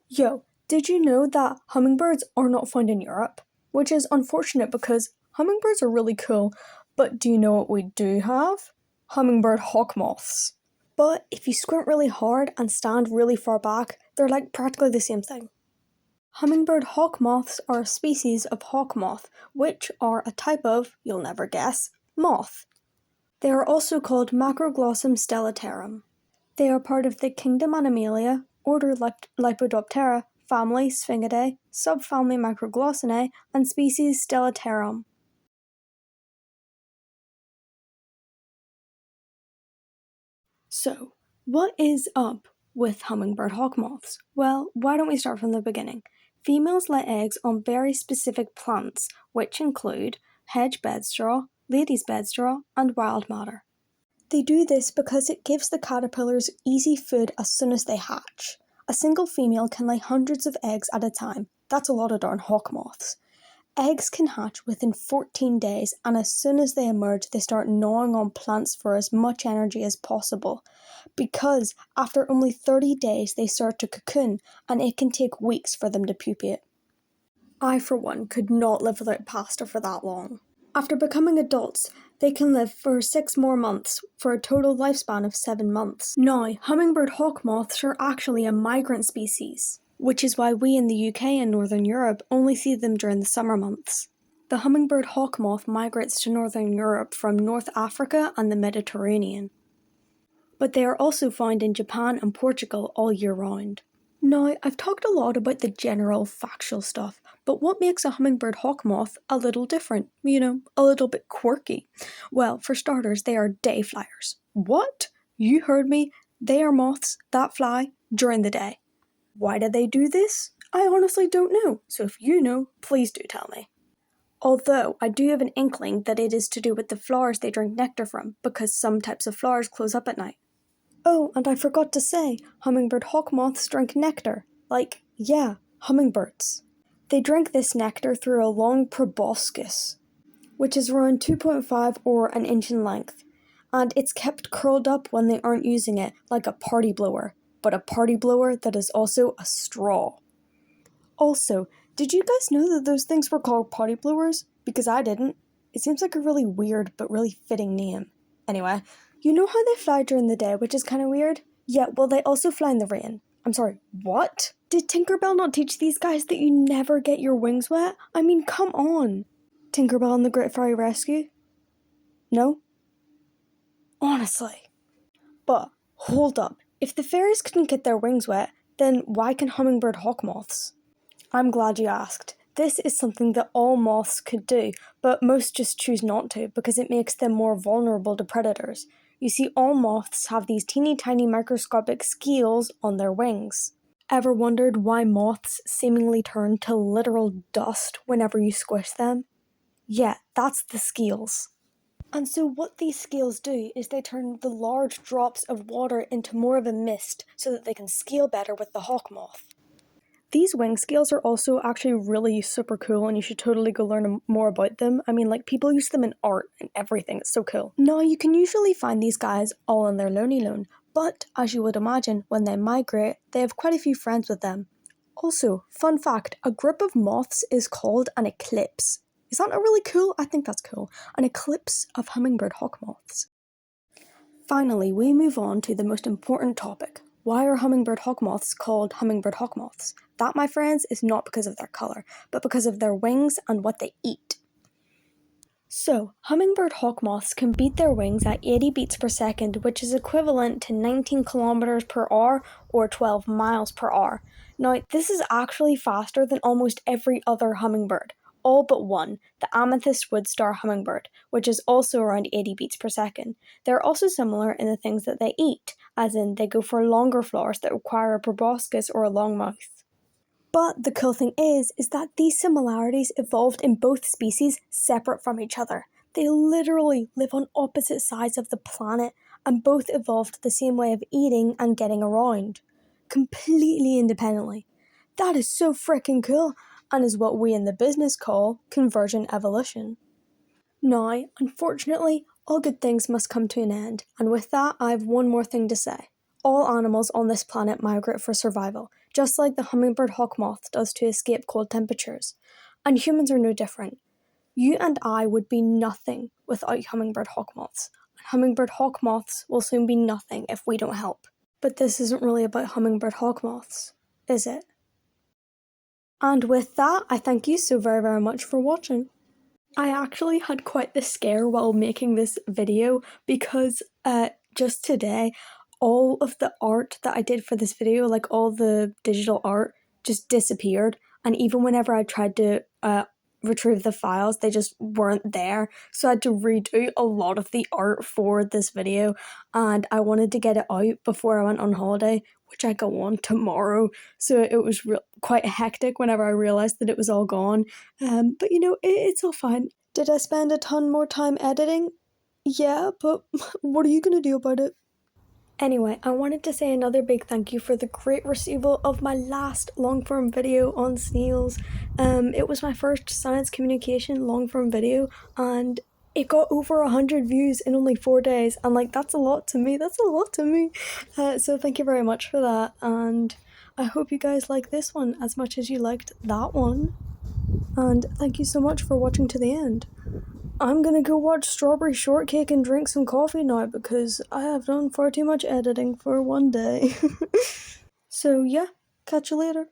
Yo, did you know that hummingbirds are not found in Europe? Which is unfortunate because hummingbirds are really cool, but do you know what we do have? Hummingbird hawk-moths. But if you squint really hard and stand really far back, they're like practically the same thing. Hummingbird hawk-moths are a species of hawk moth, which are a type of, you'll never guess, moth. They are also called Macroglossum stellatarum. They are part of the kingdom Animalia, order Lepidoptera, family Sphingidae, subfamily Macroglossinae, and species Stellatarum. So, what is up with hummingbird hawk-moths? Well, why don't we start from the beginning? Females lay eggs on very specific plants, which include hedge bedstraw, lady's bedstraw, and wild madder. They do this because it gives the caterpillars easy food as soon as they hatch. A single female can lay hundreds of eggs at a time. That's a lot of darn hawk moths. Eggs can hatch within 14 days, and as soon as they emerge, they start gnawing on plants for as much energy as possible. Because after only 30 days, they start to cocoon, and it can take weeks for them to pupate. I, for one, could not live without pasta for that long. After becoming adults, they can live for 6 more months, for a total lifespan of 7 months. Now, hummingbird hawk moths are actually a migrant species, which is why we in the UK and Northern Europe only see them during the summer months. The hummingbird hawk moth migrates to Northern Europe from North Africa and the Mediterranean. But they are also found in Japan and Portugal all year round. Now, I've talked a lot about the general factual stuff, but what makes a hummingbird hawk moth a little different? A little bit quirky? Well, for starters, they are day flyers. What? You heard me. They are moths that fly during the day. Why do they do this? I honestly don't know, so if you know, please do tell me. Although, I do have an inkling that it is to do with the flowers they drink nectar from, because some types of flowers close up at night. Oh, and I forgot to say, hummingbird hawk moths drink nectar. Hummingbirds. They drink this nectar through a long proboscis, which is around 2.5 or an inch in length, and it's kept curled up when they aren't using it, like a party blower, but a party blower that is also a straw. Also, did you guys know that those things were called party blowers? Because I didn't. It seems like a really weird but really fitting name. Anyway, you know how they fly during the day, which is kind of weird? Yeah, well, they also fly in the rain. I'm sorry, what? Did Tinkerbell not teach these guys that you never get your wings wet? I mean, come on. Tinkerbell and the Great Fairy Rescue? No? Honestly. But, hold up. If the fairies couldn't get their wings wet, then why can hummingbird hawk moths? I'm glad you asked. This is something that all moths could do, but most just choose not to because it makes them more vulnerable to predators. You see, all moths have these teeny tiny microscopic scales on their wings. Ever wondered why moths seemingly turn to literal dust whenever you squish them? Yeah, that's the scales. And so what these scales do is they turn the large drops of water into more of a mist so that they can scale better with the hawk moth. These wing scales are also actually really super cool and you should totally go learn more about them. I mean, people use them in art and everything. It's so cool. Now, you can usually find these guys all on their lonely lone, but as you would imagine, when they migrate, they have quite a few friends with them. Also, fun fact, a group of moths is called an eclipse. Is that not really cool? I think that's cool. An eclipse of hummingbird hawk moths. Finally, we move on to the most important topic. Why are hummingbird hawk moths called hummingbird hawk moths? That, my friends, is not because of their colour, but because of their wings and what they eat. So, hummingbird hawk moths can beat their wings at 80 beats per second, which is equivalent to 19 kilometers per hour or 12 miles per hour. Now, this is actually faster than almost every other hummingbird, all but one, the amethyst woodstar hummingbird, which is also around 80 beats per second. They're also similar in the things that they eat, as in they go for longer flowers that require a proboscis or a long mouth. But the cool thing is that these similarities evolved in both species separate from each other. They literally live on opposite sides of the planet and both evolved the same way of eating and getting around, completely independently. That is so freaking cool and is what we in the business call convergent evolution. Now, unfortunately, all good things must come to an end, and with that I have one more thing to say. All animals on this planet migrate for survival, just like the hummingbird hawk-moth does to escape cold temperatures. And humans are no different. You and I would be nothing without hummingbird hawk-moths. Hummingbird hawk-moths will soon be nothing if we don't help. But this isn't really about hummingbird hawk-moths, is it? And with that, I thank you so very, very much for watching. I actually had quite the scare while making this video because just today, all of the art that I did for this video, like all the digital art, just disappeared. And even whenever I tried to retrieve the files, they just weren't there. So I had to redo a lot of the art for this video, and I wanted to get it out before I went on holiday, which I go on tomorrow. So it was quite hectic whenever I realised that it was all gone. But you know, it's all fine. Did I spend a ton more time editing? Yeah, but what are you gonna do about it? Anyway, I wanted to say another big thank you for the great receival of my last long-form video on snails. It was my first science communication long-form video, and it got over 100 views in only 4 days, and like, that's a lot to me. So thank you very much for that, and I hope you guys like this one as much as you liked that one. And thank you so much for watching to the end. I'm gonna go watch Strawberry Shortcake and drink some coffee now because I have done far too much editing for one day. So yeah, catch you later.